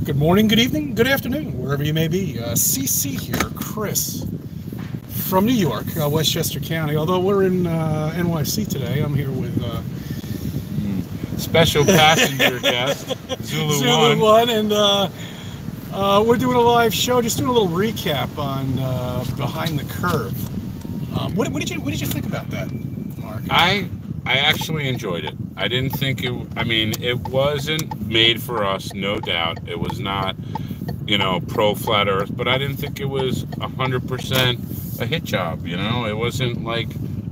Good morning, good evening, good afternoon, wherever you may be. CC here, Chris, from New York, Westchester County. Although we're in NYC today, I'm here with special passenger guest, Zulu One, and we're doing a live show, just doing a little recap on Behind the Curve. What did you think about that, Mark? I actually enjoyed it. I didn't think it. I mean, it wasn't made for us, no doubt. It was not, pro flat Earth, but I didn't think it was 100% a hit job. It wasn't like,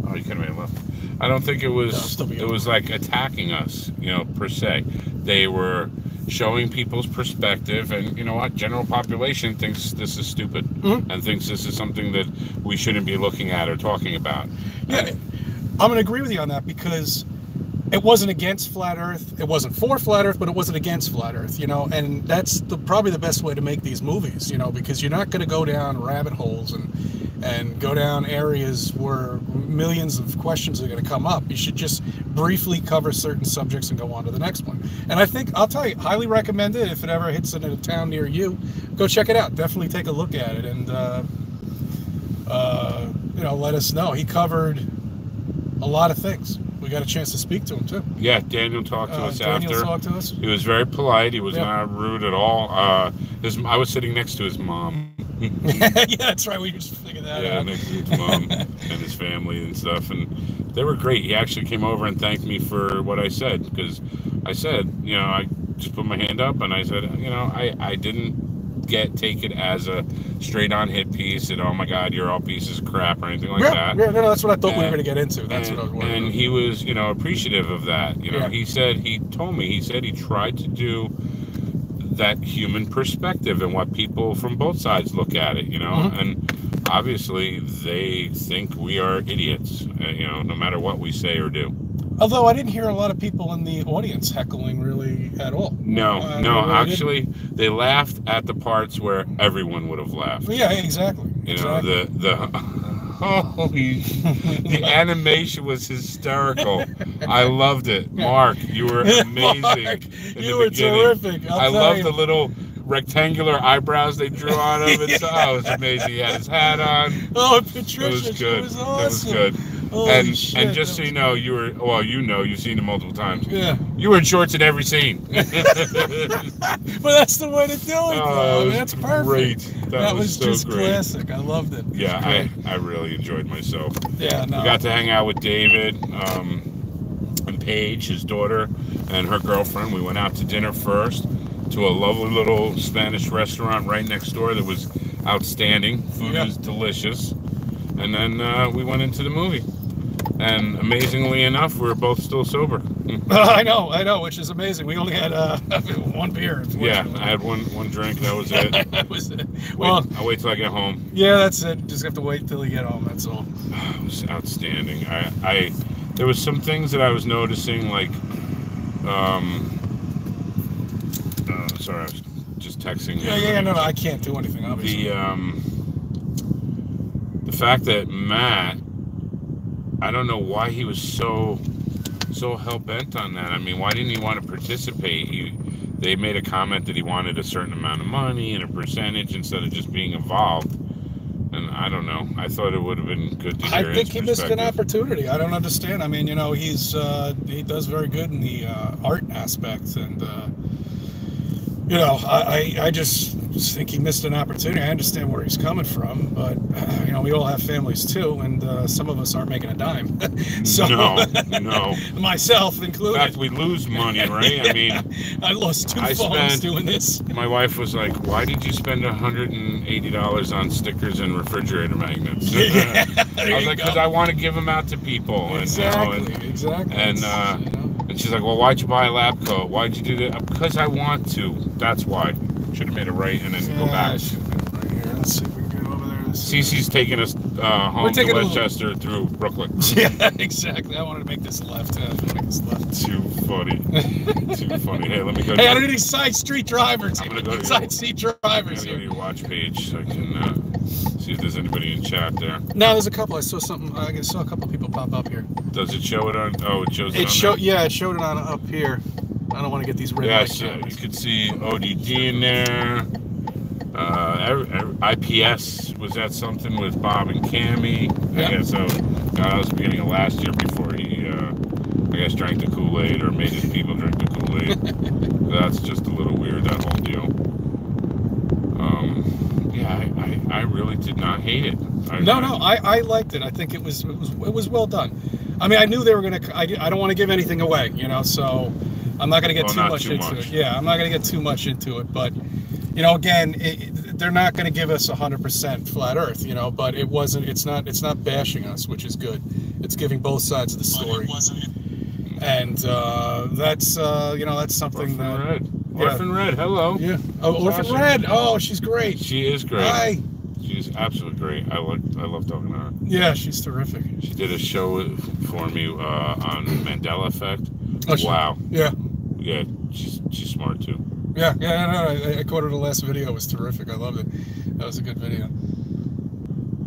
oh, you could have made it left. I don't think it was. It was like attacking us, per se. They were showing people's perspective, and you know what? General population thinks this is stupid and thinks this is something that we shouldn't be looking at or talking about. Yeah, I'm going to agree with you on that because it wasn't against flat Earth. It wasn't for flat Earth, but it wasn't against flat Earth, and that's probably the best way to make these movies, because you're not going to go down rabbit holes and go down areas where millions of questions are going to come up. You should just briefly cover certain subjects and go on to the next one. And I think, I'll tell you, highly recommend it. If it ever hits in a town near you, go check it out. Definitely take a look at it and, let us know. He covered a lot of things. We got a chance to speep to him too. Yeah, Daniel talked to us after. Daniel talked to us. He was very polite. He was not rude at all. I was sitting next to his mom. Yeah, that's right. We just figured that out. Yeah, next to his mom and his family and stuff, and they were great. He actually came over and thanked me for what I said, because I said, I just put my hand up and I said, I didn't take it as a straight-on hit piece and, oh my God, you're all pieces of crap or anything like that. Yeah, no, that's what I thought we were going to get into. That's what I was wondering. And he was, appreciative of that. He told me he tried to do that human perspective and what people from both sides look at it, and obviously they think we are idiots, no matter what we say or do. Although I didn't hear a lot of people in the audience heckling really at all. No, actually, they laughed at the parts where everyone would have laughed. Yeah, exactly. The animation was hysterical. I loved it. Mark, you were amazing. Mark, you were terrific. I love the little rectangular eyebrows they drew on him. It was amazing. He had his hat on. Oh, Patricia, it was good. She was awesome. It was good. Holy shit, and just so you know, you've seen it multiple times. Yeah. You were in shorts in every scene. But that's the way to do it, bro. That's perfect. Great. That was so just great. Classic. I loved it. Yeah, I really enjoyed myself. Yeah, no. We got to hang out with David and Paige, his daughter, and her girlfriend. We went out to dinner first to a lovely little Spanish restaurant right next door that was outstanding. Food was delicious. And then we went into the movie. And amazingly enough, we're both still sober. I know, which is amazing. We only had one beer. Yeah, I had one drink. That was it. That was it. Well, I'll wait till I get home. Yeah, that's it. Just have to wait till you get home. That's all. It was outstanding. There was some things that I was noticing, like, sorry, I was just texting. Yeah, no, I can't do anything, obviously. The fact that Matt, I don't know why he was so hell-bent on that. I mean, why didn't he want to participate? They made a comment that he wanted a certain amount of money and a percentage instead of just being involved. And I don't know. I thought it would have been good to hear I think he missed an opportunity. I don't understand. I mean, he does very good in the art aspect, and I just think he missed an opportunity. I understand where he's coming from, but we all have families too, and some of us aren't making a dime. So, no, myself included. In fact, we lose money, right? I mean, I lost two phones doing this. My wife was like, "Why did you spend $180 on stickers and refrigerator magnets?" I was like, "Because I want to give them out to people." Exactly. And she's like, "Well, why'd you buy a lab coat? Why'd you do that?" "Because I want to. That's why." Should have made it right and then go back. Right here. Let's see if we can get over there. Cece's taking us home to Westchester through Brooklyn. Yeah, exactly. I wanted to make this left. Too funny. Too funny. Hey, let me go. Hey, I don't need any side street drivers. I'm gonna go to side seat drivers. I'm gonna go to your watch page so I can see if there's anybody in chat there. No, there's a couple. I saw something. I saw a couple people pop up here. Does it show it on? Oh, it shows it on showed. Yeah, it showed it on up here. I don't want to get these red Yes, light you cameras. could see ODD in there. IPS was that something with Bob and Cammy? Yeah. I guess so. That was the beginning of last year before he, I guess, drank the Kool-Aid or made his people drink the Kool-Aid. That's just a little weird, that whole deal. Yeah, I really did not hate it. I liked it. I think it was well done. I mean, I knew they were gonna. I don't want to give anything away, you know. So I'm not gonna get too much into it. Yeah, I'm not gonna get too much into it. But you know, again, they're not gonna give us 100% flat Earth, you know. But it wasn't. It's not bashing us, which is good. It's giving both sides of the story. And that's you know, that's something Orphan that. Red. Orphan Red, hello. Yeah. Oh, Orphan Red. Oh, she's great. She is great. Hi. She's absolutely great. I love talking to her. Yeah, she's terrific. She did a show for me on Mandela Effect. Oh, wow. Yeah. Yeah, she's smart too. Yeah, no, I quoted the last video. It was terrific. I loved it. That was a good video.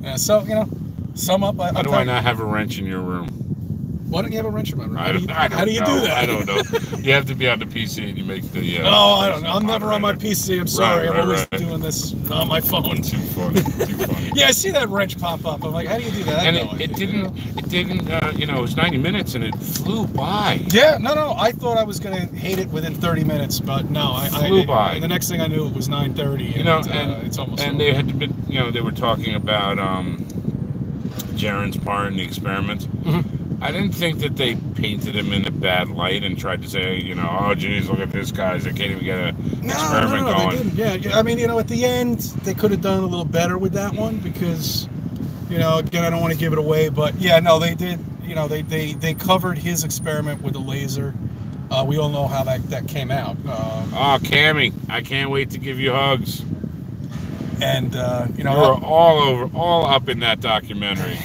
Yeah, so, you know, sum up. How do I not have a wrench in your room? Why don't you have a wrench in my room? How do you do that? I don't know. You have to be on the PC and you make the... oh, I don't know. I'm never on my PC. I'm sorry. Right, I'm always doing this on my phone. Too funny. Too funny. Yeah, I see that wrench pop up. I'm like, how do you do that? And it didn't, you know, it was 90 minutes and it flew by. Yeah, no. I thought I was going to hate it within 30 minutes, but no. I flew by. The next thing I knew, it was 9:30. You know, it's almost and over. they had been, you know, they were talking about Jaren's part in the experiment. Mm-hmm. I didn't think that they painted him in a bad light and tried to say, you know, oh, geez, look at this guy. They can't even get an experiment going. They didn't. Yeah, I mean, you know, at the end, they could have done a little better with that one because, you know, again, I don't want to give it away, but yeah, no, they did. You know, they covered his experiment with the laser. We all know how that came out. Oh, Cammy, I can't wait to give you hugs. And you know, you were all up in that documentary.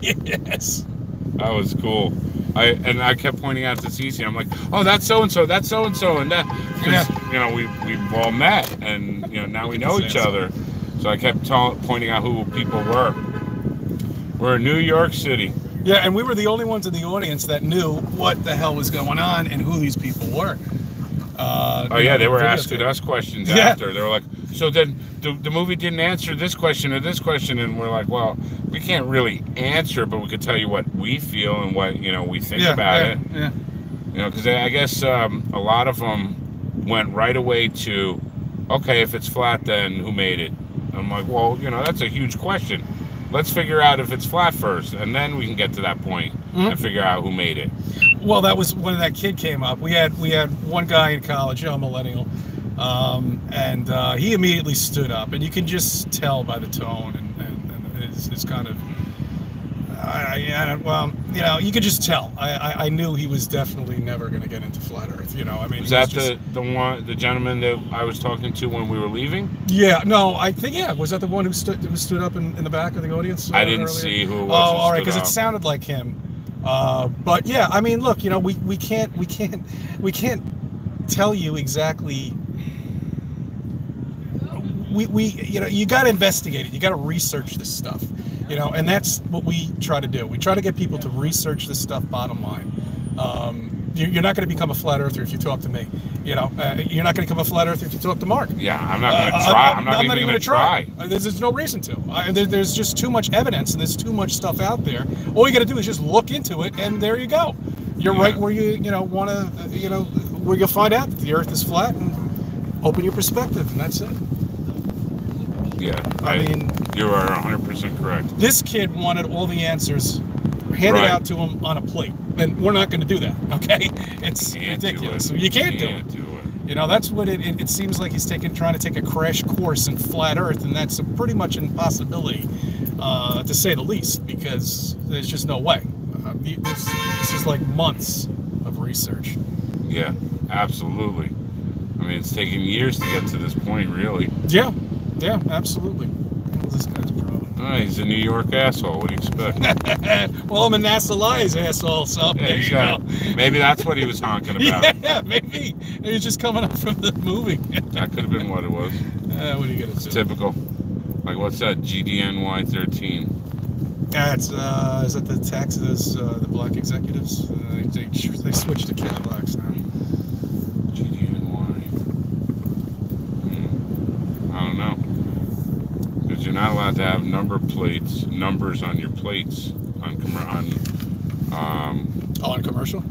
Yes. That was cool. I kept pointing out to Cece. I'm like, oh, that's so and so, that's so and so, and that. Because you know we've all met, and you know now we know each other. So I kept pointing out who people were. We're in New York City. Yeah, and we were the only ones in the audience that knew what the hell was going on and who these people were. Oh yeah, they were asking us questions after. They were like, so then the movie didn't answer this question or this question, and we're like, well, we can't really answer, but we could tell you what we feel and what we think about it. Yeah. You know, because I guess a lot of them went right away to, okay, if it's flat, then who made it? I'm like, well, that's a huge question. Let's figure out if it's flat first, and then we can get to that point and figure out who made it. Well, that was when that kid came up. We had one guy in college, a millennial, and he immediately stood up, and you can just tell by the tone and it's kind of, well, you could just tell. I knew he was definitely never going to get into flat Earth. I mean, was that the gentleman that I was talking to when we were leaving? Yeah, no, I think was that the one who stood up in the back of the audience? I didn't see who it was. Oh, all right, because it sounded like him. But yeah, I mean, look, we can't tell you exactly. You got to investigate it. You got to research this stuff, and that's what we try to do. We try to get people to research this stuff. Bottom line, you're not going to become a flat earther if you talk to me. You're not going to become a flat earther if you talk to Mark. Yeah, I'm not going to try. I'm not even going to try. There's no reason to. There's just too much evidence and there's too much stuff out there. All you got to do is just look into it, and there you go. You're right where you want to where you'll find out that the Earth is flat and open your perspective, and that's it. Yeah, I mean, you are 100% correct. This kid wanted all the answers handed out to him on a plate, and we're not going to do that. Okay, it's ridiculous. You can't do it. That's what it seems like he's trying to take a crash course in flat Earth, and that's a pretty much impossibility, to say the least, because there's just no way. This is like months of research. Yeah, absolutely. I mean, it's taken years to get to this point, really. Yeah, absolutely. What's this guy's problem? He's a New York asshole. What do you expect? Well, I'm a NASA Lies asshole, so there you go. Maybe that's what he was honking about. Yeah, maybe. He was just coming up from the movie. That could have been what it was. What are you going to do? Typical. Like, what's that? GDNY 13. That's, is that the taxes, the black executives? They switched to Cadillacs now. you're not allowed to have numbers on your plates on on commercial.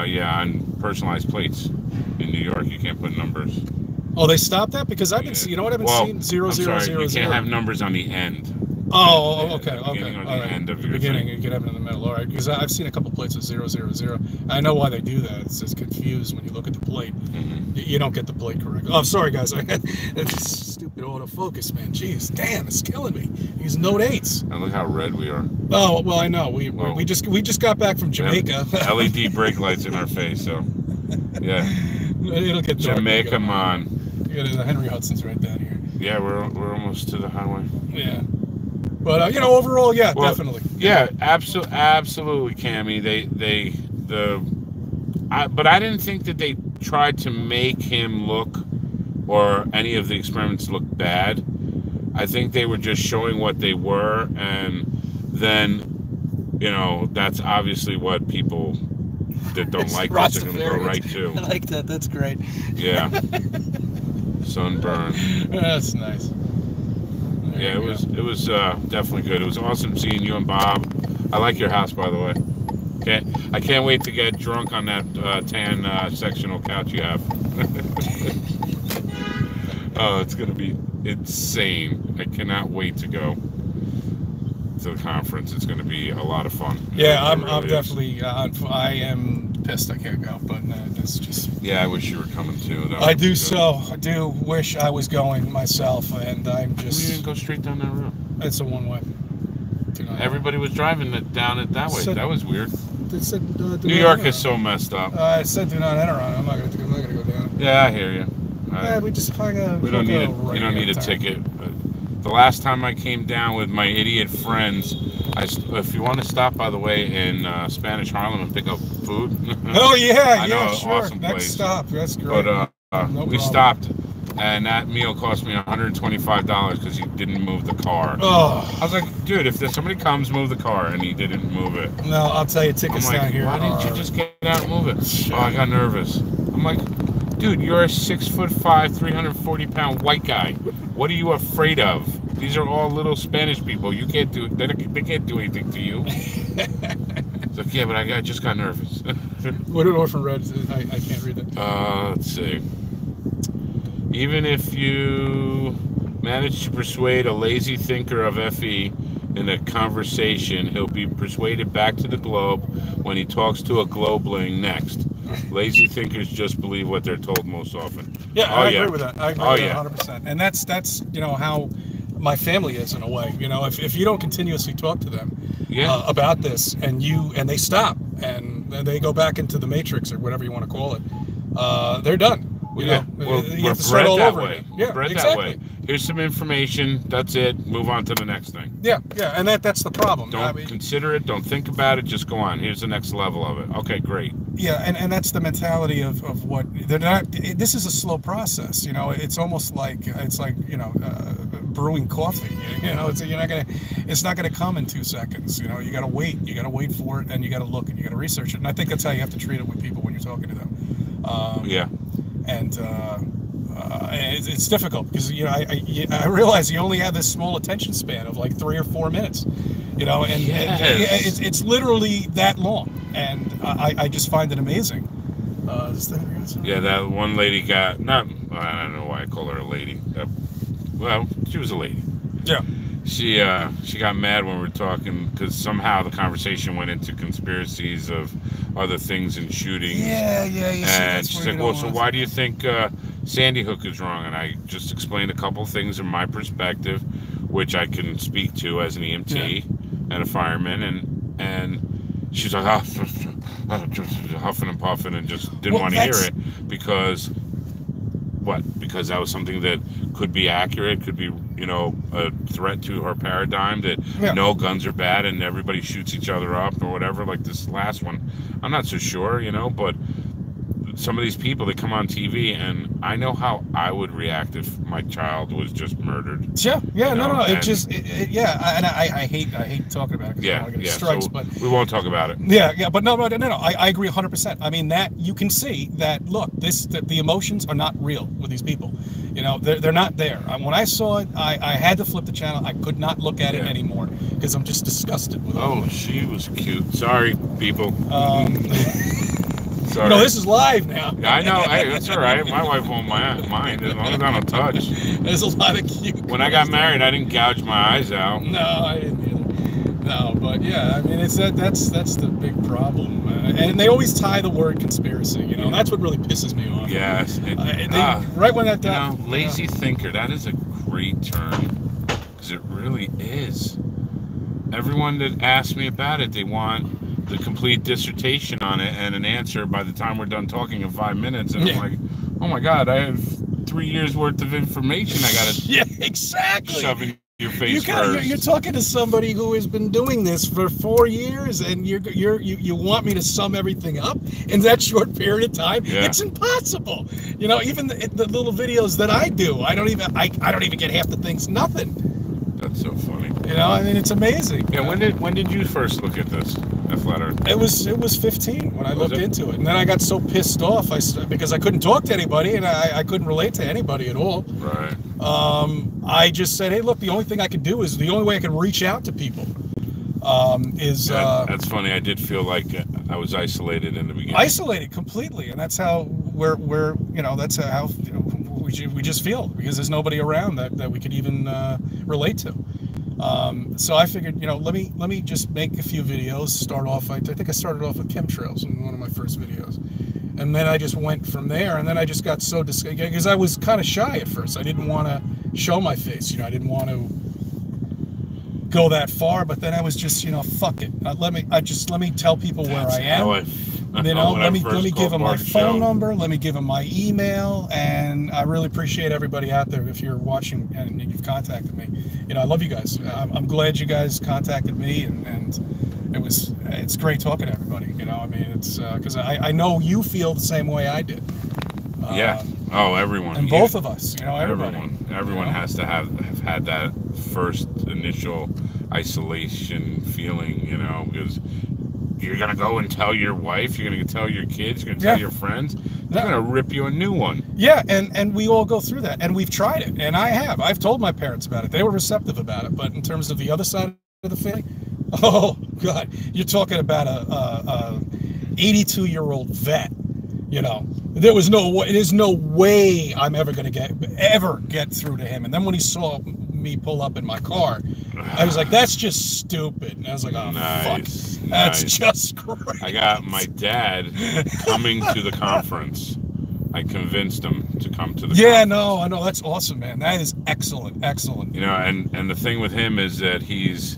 Yeah, on personalized plates in New York. You can't put numbers. Oh, they stopped that because I've been. You know what I've been seeing? 0, 0, 0, you 0. can't have numbers on the end. Oh, okay, the beginning or the end of the your beginning. thing. You can have it in the middle. All right, because I've seen a couple plates with 0, 0, 0. I know why they do that. It's just confused when you look at the plate. You don't get the plate correct. Oh, sorry guys. That's stupid autofocus, man. Jeez, damn, it's killing me. These Note 8s. And look how red we are. Oh well, I know. We just got back from Jamaica. LED brake lights in our face. So yeah. It'll get dark. Jamaica, man. You got the Henry Hudson's right down here. Yeah, we're almost to the highway. Yeah. But you know, overall, yeah, definitely. Yeah, absolutely, Cammy. But I didn't think that they tried to make him look, or any of the experiments look bad. I think they were just showing what they were, and then, you know, that's obviously what people that don't like this are going to go right to. I like that. That's great. Yeah. Sunburn. That's nice. Yeah, it was definitely good. It was awesome seeing you and Bob. I like your house, by the way. I can't wait to get drunk on that tan sectional couch you have. Oh, it's gonna be insane. I cannot wait to go to the conference. It's gonna be a lot of fun. Yeah, I'm definitely. I am pissed I can't go, but it's just. Yeah, I wish you were coming too. I do so. I do wish I was going myself, and I'm just. You didn't go straight down that road. It's a one-way. Everybody was driving it down it that way. That was weird. It said, New York is so messed up. It said do not enter on it. I'm not gonna go down. Yeah, I hear you. Yeah, we just kind of. We don't need it. You don't need a ticket. The last time I came down with my idiot friends, if you want to stop, by the way, in Spanish Harlem and pick up food. Oh yeah, I know, yeah, sure. Awesome Next place. stop, that's great. But no we stopped, and that meal cost me $125 because he didn't move the car. Oh, I was like, dude, if somebody comes, move the car, and he didn't move it. No, I'll tell you, tickets down here. Why didn't you just get out and move it? Oh, I got nervous. I'm like, dude, you're a 6'5", 340-pound white guy. What are you afraid of? These are all little Spanish people. You can't do it. They can't do anything to you. It's like, yeah, but I just got nervous. What did Orphan Red? I can't read that. Let's see. Even if you manage to persuade a lazy thinker of FE in a conversation, he'll be persuaded back to the globe when he talks to a globling next. Lazy thinkers just believe what they're told most often. Yeah, I agree with that. I agree with that 100%. And that's you know how my family is in a way. You know, if you don't continuously talk to them about this, and they stop and they go back into the matrix or whatever you want to call it, they're done. You know, we're bred that way. Yeah, bred that way. Here's some information. That's it. Move on to the next thing. Yeah, and that's the problem. Don't consider it. Don't think about it. Just go on. Here's the next level of it. Okay, great. Yeah, and that's the mentality of what they're not. This is a slow process. You know, it's almost like you know, brewing coffee. You know, it's not gonna come in 2 seconds. You know, you gotta wait. You gotta wait for it, and you gotta look, and you gotta research it. And I think that's how you have to treat it with people when you're talking to them. Yeah. And it's difficult because you know I realize you only have this small attention span of like 3 or 4 minutes, you know, and it's literally that long, and I just find it amazing. Yeah, that one lady got I don't know why I call her a lady. Well, she was a lady. Yeah. She got mad when we were talking because somehow the conversation went into conspiracies of other things and shootings. Yeah. And she's like, well, so why do you think Sandy Hook is wrong? And I just explained a couple things from my perspective, which I can speak to as an EMT and a fireman, and she's like, just huffing and puffing and just didn't want to hear it because that was something that could be accurate, could be, you know, a threat to her paradigm that no, guns are bad and everybody shoots each other up or whatever, like this last one. I'm not so sure, you know, but some of these people that come on TV, and I know how I would react if my child was just murdered. Yeah, yeah, You know, no, and- yeah, and I hate talking about it. 'Cause I Yeah, don't wanna get yeah. strikes, So but we won't talk about it. yeah, but no, I agree 100%. I mean, that you can see that. Look, the emotions are not real with these people. You know, they're not there. When I saw it, I had to flip the channel. I could not look at it Yeah. anymore because I'm just disgusted with it. Oh, she was cute. Sorry, people. Sorry. No, this is live now. Yeah, I know. Hey, that's all right. My wife won't mind as long as I don't touch. There's a lot of cute. When I got married, I didn't gouge my eyes out. No, I didn't either. No, but yeah, I mean, it's that's the big problem, and they always tie the word conspiracy. You know, that's what really pisses me off. Yes. Right when that You know, lazy thinker. That is a great term because it really is. Everyone that asks me about it, they want the complete dissertation on it and an answer by the time we're done talking in 5 minutes. And I'm like, oh my God, I have 3 years worth of information I got to Yeah, exactly. shove in your face You're talking to somebody who has been doing this for 4 years, and you want me to sum everything up in that short period of time? Yeah. It's impossible. You know, even the little videos that I do, I don't even get half the things. Nothing. That's so funny. You know, I mean, it's amazing. Yeah. When did you first look at this? At Flat Earth? It was 15 when I Was looked it? into it, and then I got so pissed off because I couldn't talk to anybody, and I couldn't relate to anybody at all. Right. I just said, hey, look, the only thing I can do is the only way I can reach out to people is That's funny. I did feel like I was isolated in the beginning. isolated completely, and that's how we're you know, that's how we just feel, because there's nobody around that we could even relate to. So I figured, you know, let me just make a few videos. Start off. I think I started off with chemtrails in one of my first videos, and then I just went from there. And then I just got so disgusted because I was kind of shy at first. I didn't want to show my face. You know, I didn't want to go that far. But then I was just, you know, fuck it. Let me tell people where I am. You know, let me give them my phone number. Let me give them my email, and I really appreciate everybody out there. If you're watching and you've contacted me, you know, I love you guys. I'm glad you guys contacted me, and it's great talking to everybody. You know, I mean, it's because I know you feel the same way I did. Yeah. Oh, everyone. And both of us. You know, everybody. Everyone has to have had that first initial isolation feeling. You know, because you're gonna go and tell your wife, you're gonna tell your kids, you're gonna tell your friends, they're gonna rip you a new one. Yeah, and we all go through that, and we've tried it, and I've told my parents about it. They were receptive about it, but in terms of the other side of the family, oh God, you're talking about a 82-year-old vet. You know, there's no way I'm ever gonna get through to him. And then when he saw me pull up in my car, I was like, that's just stupid. And I was like, oh, fuck. That's just great. I got my dad coming to the conference. I convinced him to come to the conference. No, I know. That's awesome, man. That is excellent. Excellent. You know, and the thing with him is that he's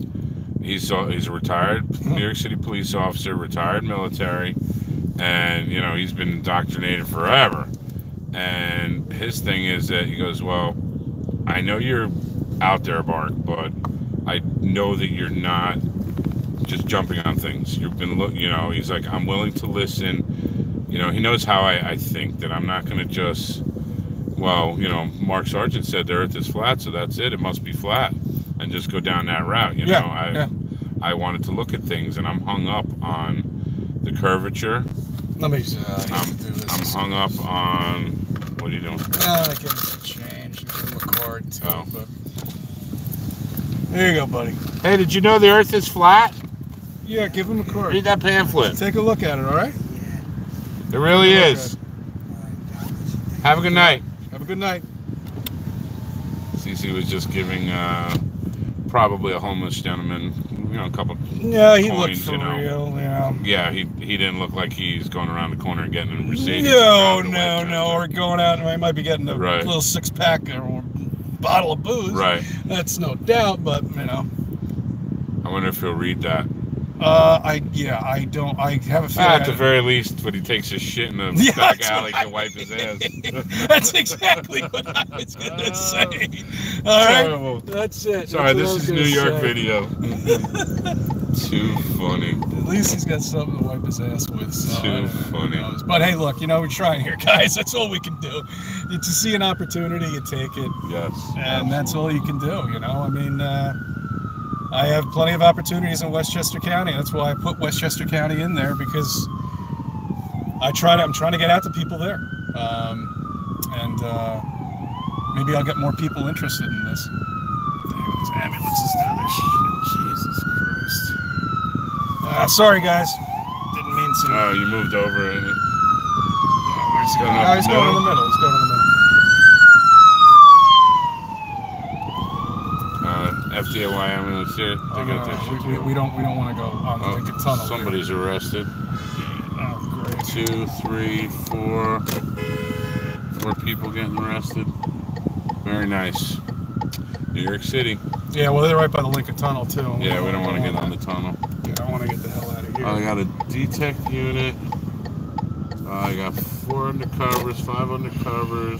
a retired New York City police officer, retired military, and, you know, he's been indoctrinated forever. And his thing is that he goes, well, I know you're out there, Mark, but I know that you're not just jumping on things. You've been you know, he's like, I'm willing to listen. You know, he knows how I think, that I'm not going to just, well, you know, Mark Sargent said the earth is flat, so that's it. It must be flat, and just go down that route. You know, I wanted to look at things, and I'm hung up on the curvature. Let me. I'm hung up on. What are you doing? I give him some change. Give him a card too. Oh. But there you go, buddy. Hey, did you know the earth is flat? Yeah, give him a card. Read that pamphlet. Take a look at it, all right? It really is. Have a good night. Have a good night. Cece was just giving probably a homeless gentleman, you know, a couple. Yeah, he coins, looked for real. Yeah. Yeah, he didn't look like he's going around the corner and getting a Mercedes. No. Or going out and I might be getting a little 6-pack or bottle of booze. Right. That's no doubt, but you know. I wonder if he'll read that. I don't. I have a feeling. At the very least, when he takes his shit in the back alley, can wipe his ass. That's exactly what I was gonna say. All right. Terrible. That's it. Sorry, That's this is New York video. Too funny. At least he's got something to wipe his ass with. So Too funny. But hey, look, we're trying here, guys. That's all we can do. To see an opportunity, you take it. Yes. And that's all you can do, I mean, I have plenty of opportunities in Westchester County. That's why I put Westchester County in there, because I'm trying to get out to people there. Maybe I'll get more people interested in this. Damn, these ambulances now, they're Jesus Christ. Sorry, guys. Didn't mean to. Oh, you moved over. Where's he going? Oh, he's going in the middle. He's going in the middle. FDIY ambulance here. We don't want to go on the Lincoln Tunnel. Somebody's arrested. Oh, great. 2, 3, 4 people getting arrested. Very nice. New York City. Yeah, well, they're right by the Lincoln Tunnel, too. Yeah, we don't want to get on the tunnel. Yeah, I want to get the hell out of here. I got a detect unit. I got 4 undercovers, 5 undercovers.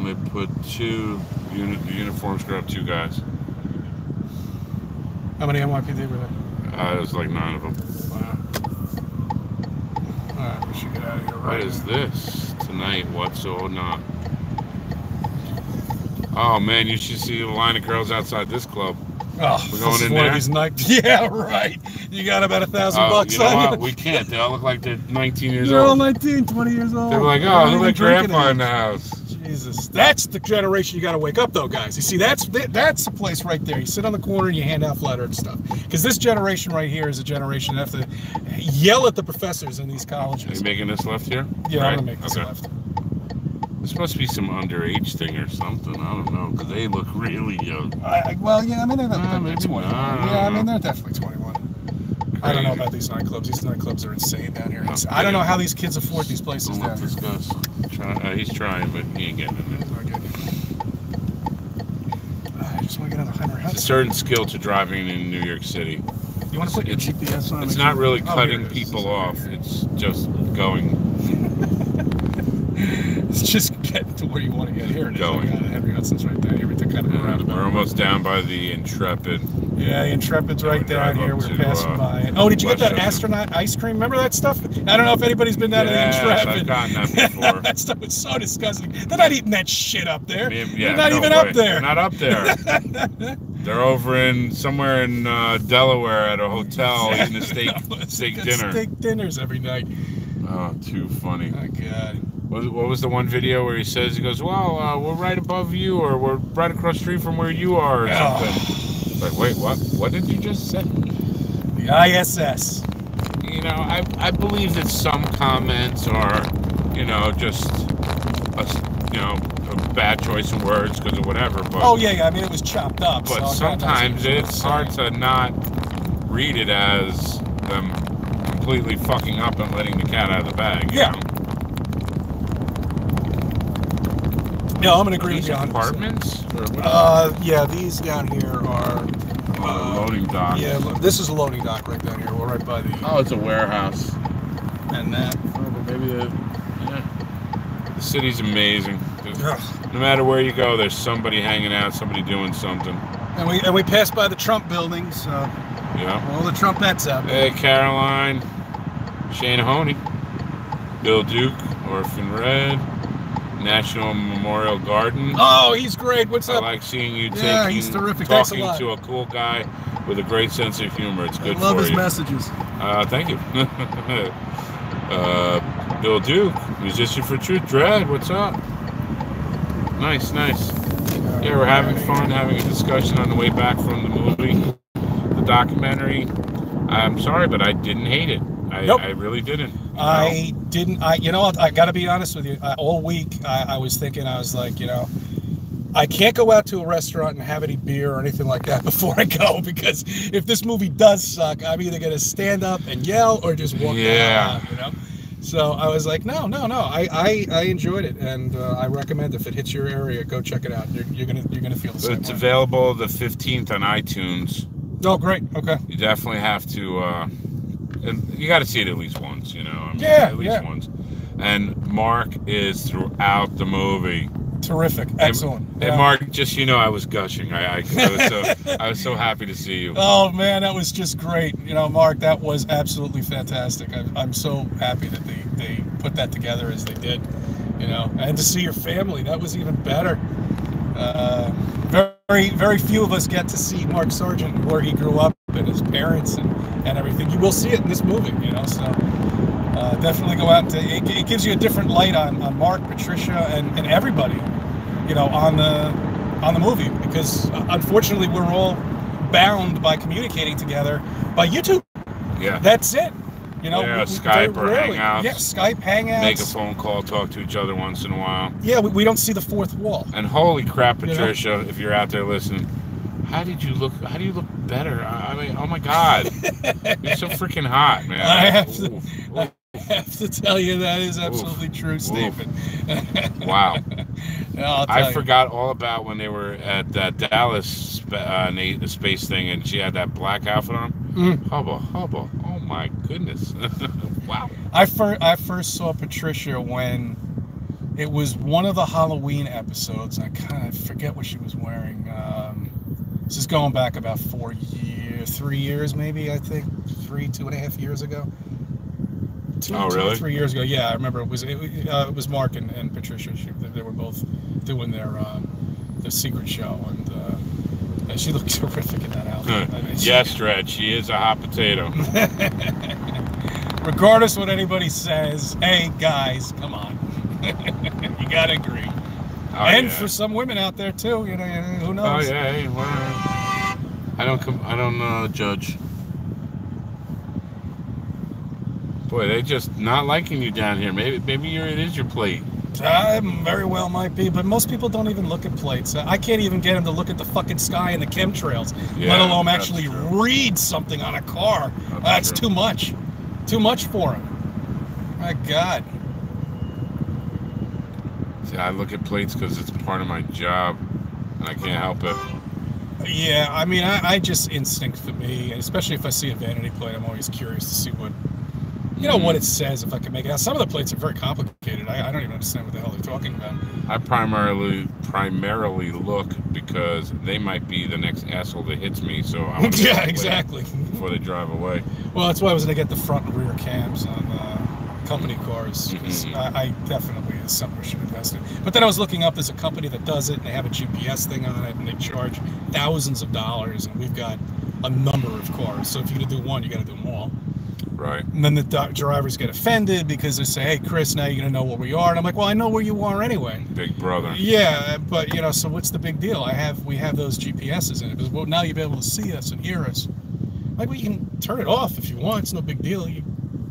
They put 2 uniforms, grabbed 2 guys. How many NYPD were there? There's like 9 of them. Wow. Alright, we should get out of here right What is this? Tonight, what's so not? Oh man, you should see the line of girls outside this club. Oh, we're going in one there. Of these yeah, right. You got about $1,000 you know on what? you. We can't. They all look like they're 19 years They're all old. 19, 20 years old. They're like, oh, look like grandpa in the house. Jesus, that's the generation you got to wake up, though, guys. You see, that's the place right there. You sit on the corner and you hand out flat earth stuff. Because this generation right here is a generation that have to yell at the professors in these colleges. Are you making this left here? Yeah, right? I'm gonna make this left. This must be some underage thing or something. I don't know, because they look really young. Well, yeah, I mean, they're maybe 21. not. Yeah, I mean, they're definitely 21. Crazy. I don't know about these nightclubs. These nightclubs are insane down here. I don't know how these kids afford these places down here. He's trying, but he ain't getting it. I just want to get on the Hunter House. It's a certain skill to driving in New York City. You want to put your GPS on? It's not really cutting people off. It's just going. It's just getting to where you want to get here. Going. Henry Hudson's right there. We're kind of roundabout. We're almost down by the Intrepid. Yeah, the Intrepid's right down here. We're passing by it. Oh, did you get that astronaut ice cream? Remember that stuff? I don't know if anybody's been down to the Intrepid. I've gotten that before. That stuff was so disgusting. They're not eating that shit up there. Yeah, they're not even up there. They're not up there. They're over somewhere in Delaware at a hotel eating a steak dinner. Steak dinners every night. Oh, too funny. Oh, God. What was the one video where he says, he goes, well, we're right above you, or we're right across the street from where you are, or something. It's like, wait, what? What did you just say? The ISS. I believe that some comments are, just, a bad choice of words because of whatever. But, oh, yeah, I mean, it was chopped up. But so sometimes it's hard to not read it as them completely fucking up and letting the cat out of the bag, you know? Yeah, I'm gonna agree with you on apartments? Yeah, these down here are loading dock. Yeah, this is a loading dock right down here. We're right by the. Oh, it's a warehouse. And that. Maybe the city's amazing. No matter where you go, there's somebody hanging out, somebody doing something. And we passed by the Trump building, so. Yeah. All the Trumpettes out there. Hey, Caroline, Shane Honey, Bill Duke, Orphan Red. National Memorial Garden. Oh, he's great. What's up? I like seeing you he's terrific. talking to a cool guy with a great sense of humor. It's good for you. I love his messages. Thank you. Bill Duke, musician for Truth. Dread, what's up? Nice. Yeah, we're having fun, having a discussion on the way back from the movie, the documentary. I'm sorry, but I didn't hate it. I really didn't. I didn't. I got to be honest with you. All week, I was thinking, I was like, I can't go out to a restaurant and have any beer or anything like that before I go, because if this movie does suck, I'm either going to stand up and yell or just walk out, So I was like, no. I enjoyed it, and I recommend if it hits your area, go check it out. You're gonna feel the same. It's available the 15th on iTunes. Oh, great. Okay. You definitely have to. And you got to see it at least once, at least once. And Mark is throughout the movie. Terrific. Excellent. And Mark, just I was gushing. I was so happy to see you. Oh man, that was just great. Mark, that was absolutely fantastic. I'm so happy that they put that together as they did. And to see your family, that was even better. Very, very few of us get to see Mark Sargent where he grew up and his parents and everything. You will see it in this movie, so definitely go out and it gives you a different light on Mark, Patricia, and everybody, on the movie, because unfortunately we're all bound by communicating together by YouTube. Yeah. That's it. Skype or Hangouts. Yeah, Skype, Hangouts. Make a phone call, talk to each other once in a while. Yeah, we don't see the fourth wall. And holy crap, Patricia, if you're out there listening, how do you look better? I mean, oh my God. You're so freaking hot, man. I have to tell you, that is absolutely true, Stephen. Wow. I forgot you. all about when they were at that Dallas space thing and she had that black outfit on. Hubba. Oh my goodness. Wow. I first saw Patricia when it was one of the Halloween episodes. I kind of forget what she was wearing. This is going back about 3 years maybe, I think. 2.5 years ago. Two or 3 years ago. Yeah, I remember it was Mark and Patricia. They were both doing their secret show, and she looked terrific in that outfit. Yes, Dred, she is a hot potato. Regardless what anybody says, hey guys, come on, you gotta agree. For some women out there too, who knows? Oh yeah, hey, I don't judge. Boy, they just not liking you down here. Maybe it is your plate. Very well might be, but most people don't even look at plates. I can't even get them to look at the fucking sky and the chemtrails, let alone actually read something on a car. That's too much. Too much for them. My God. See, I look at plates because it's part of my job, and I can't help it. Yeah, I mean, I just instinct for me, especially if I see a vanity plate, I'm always curious to see what it says, if I can make it out. Some of the plates are very complicated. I don't even understand what the hell they're talking about. I primarily look because they might be the next asshole that hits me, so I want to exactly. Before they drive away. Well, that's why I was going to get the front and rear cams on company cars, because I definitely is something we should invest in. But then I was looking up, there's a company that does it, and they have a GPS thing on it, and they charge thousands of dollars, and we've got a number of cars. So if you're going to do one, you got to do them all. Right. And then the drivers get offended because they say, hey, Chris, now you're going to know where we are. And I'm like, well, I know where you are anyway. Big brother. Yeah, but, so what's the big deal? we have those GPSs in it. Because, well, now you'll be able to see us and hear us. I'm like, well, you can turn it off if you want. It's no big deal. You're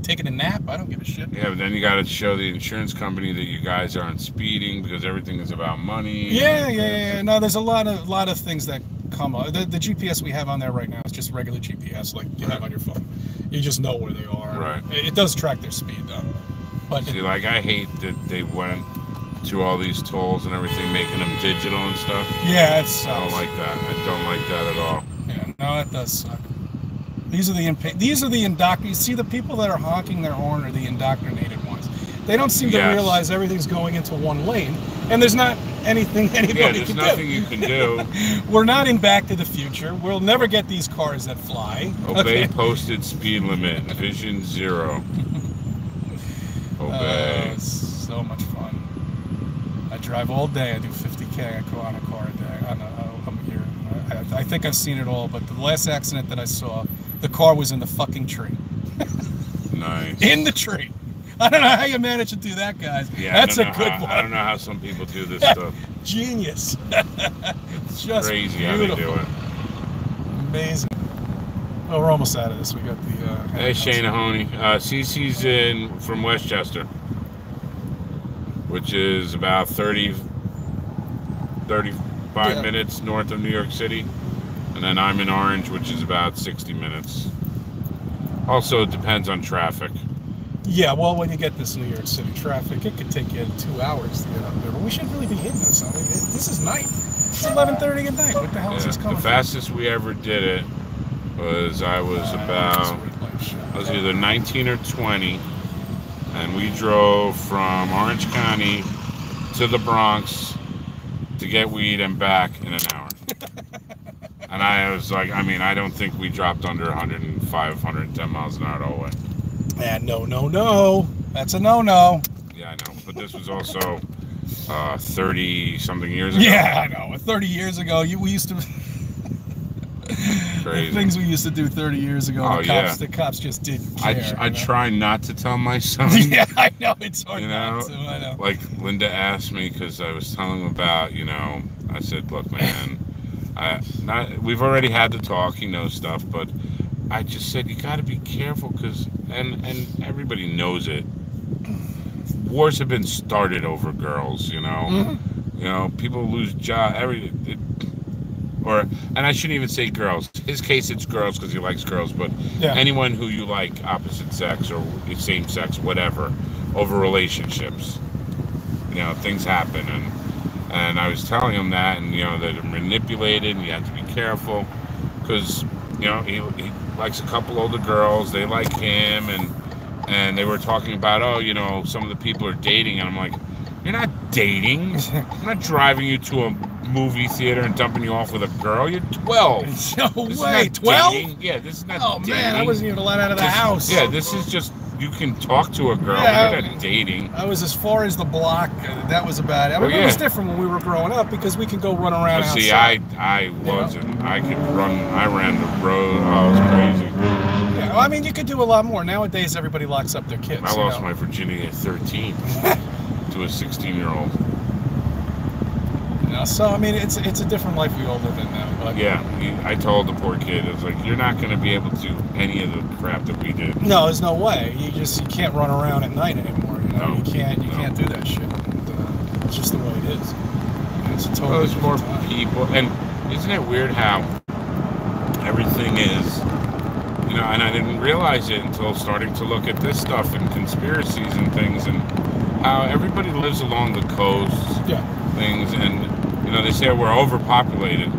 taking a nap. I don't give a shit. Yeah, but then you got to show the insurance company that you guys aren't speeding because everything is about money. Yeah. No, there's a lot of things that come up. The GPS we have on there right now is just regular GPS like you have on your phone. You just know where they are. Right. It does track their speed, though. But see, I hate that they went to all these tolls and everything, making them digital and stuff. Yeah, it sucks. I don't like that. I don't like that at all. Yeah, no, it does suck. These are the indoctrinated. You see, the people that are honking their horn are the indoctrinated ones. They don't seem to realize everything's going into one lane, and there's not anything anybody can do. Yeah, there's nothing you can do. We're not in Back to the Future. We'll never get these cars that fly. Obey posted speed limit. Vision 0. Obey. So much fun. I drive all day. I do 50K. I go on a car a day. I'm here. I think I've seen it all, but the last accident that I saw, the car was in the fucking tree. Nice. In the tree. I don't know how you manage to do that, guys. Yeah, that's a good one. I don't know how some people do this stuff. Genius. It's just crazy beautiful. How they do it. Amazing. Oh, we're almost out of this. We got the... hey, Shane Ahoney. CC's in from Westchester, which is about 35 minutes north of New York City. And then I'm in Orange, which is about 60 minutes. Also, it depends on traffic. Yeah, well, when you get this New York City traffic, it could take you 2 hours to get up there. But we shouldn't really be hitting this. I mean, this is night. It's 11:30 at night. What the hell is this coming The fastest we ever did it was I was either 19 or 20, and we drove from Orange County to the Bronx to get weed and back in an hour. And I was like, I mean, I don't think we dropped under 105, 110 miles an hour the whole way. And no. That's a no. Yeah, I know. But this was also 30-something years ago. Yeah, I know. 30 years ago, we used to... Crazy. The things we used to do 30 years ago, Oh, the cops just didn't care. I try not to tell my son. Yeah, I know. It's hard not to. I know. Like Linda asked me, because I was telling him about, I said, look, man, we've already had the talk, he knows stuff, but I just said, you got to be careful, because, and everybody knows it, wars have been started over girls, Mm-hmm. People lose jobs, and I shouldn't even say girls. In his case, it's girls because he likes girls, but anyone who you like opposite sex or same sex, whatever, over relationships, things happen, and I was telling him that, and that they're manipulated, and you have to be careful, because he likes a couple older girls, they like him, and they were talking about, some of the people are dating, and I'm like, you're not dating. I'm not driving you to a movie theater and dumping you off with a girl. You're 12. No way, 12? Yeah, this is not dating. Man, I wasn't even allowed out of the house. Yeah, this is just, you can talk to a girl, yeah, but you're not dating. I was as far as the block. That was about it. I mean, it was different when we were growing up because we could go run around outside. See, I wasn't. I could run. I ran the road. I was crazy. Yeah, well, I mean, you could do a lot more. Nowadays, everybody locks up their kids. I lost my virginity at 13 to a 16-year-old. So, I mean, it's a different life we all live in now. But yeah, I told the poor kid, I was like, you're not going to be able to do any of the crap that we did. No, there's no way. You can't run around at night anymore. No. You can't do that shit. And, it's just the way it is. It's a totally there's more time. people, and isn't it weird how everything is, and I didn't realize it until starting to look at this stuff and conspiracies and things, and how everybody lives along the coast, things, and they say we're overpopulated.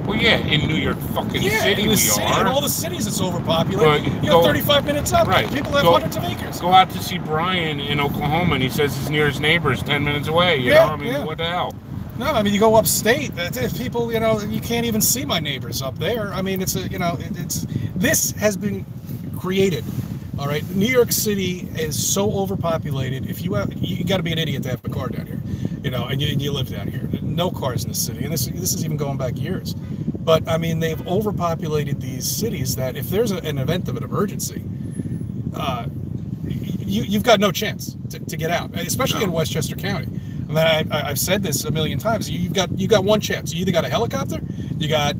Well, yeah, in New York fucking City we are. In all the cities it's overpopulated. You have 35 minutes up. Right. People have hundreds of acres. Go out to see Brian in Oklahoma, and he says his nearest neighbor is 10 minutes away. You know? I mean, what the hell? No, I mean, you go upstate, people, you can't even see my neighbors up there. I mean, this has been created. All right, New York City is so overpopulated. If you got to be an idiot to have a car down here, and you live down here. No cars in the city, and this is even going back years. But I mean, they've overpopulated these cities that if there's an event of an emergency, you've got no chance to get out, especially in Westchester County. I mean, I've said this a million times. You got one chance. You either got a helicopter, you got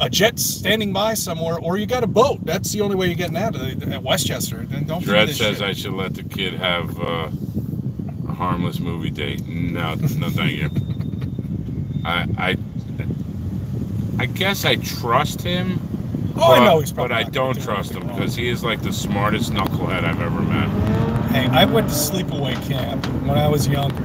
a jet standing by somewhere, or you got a boat. That's the only way you're getting out of Westchester. And don't Dredd says I should let the kid have a harmless movie date. No, thank you. I guess I trust him. Oh, I know he's probably. But I don't trust him because he is like the smartest knucklehead I've ever met. Hey, I went to sleepaway camp when I was younger,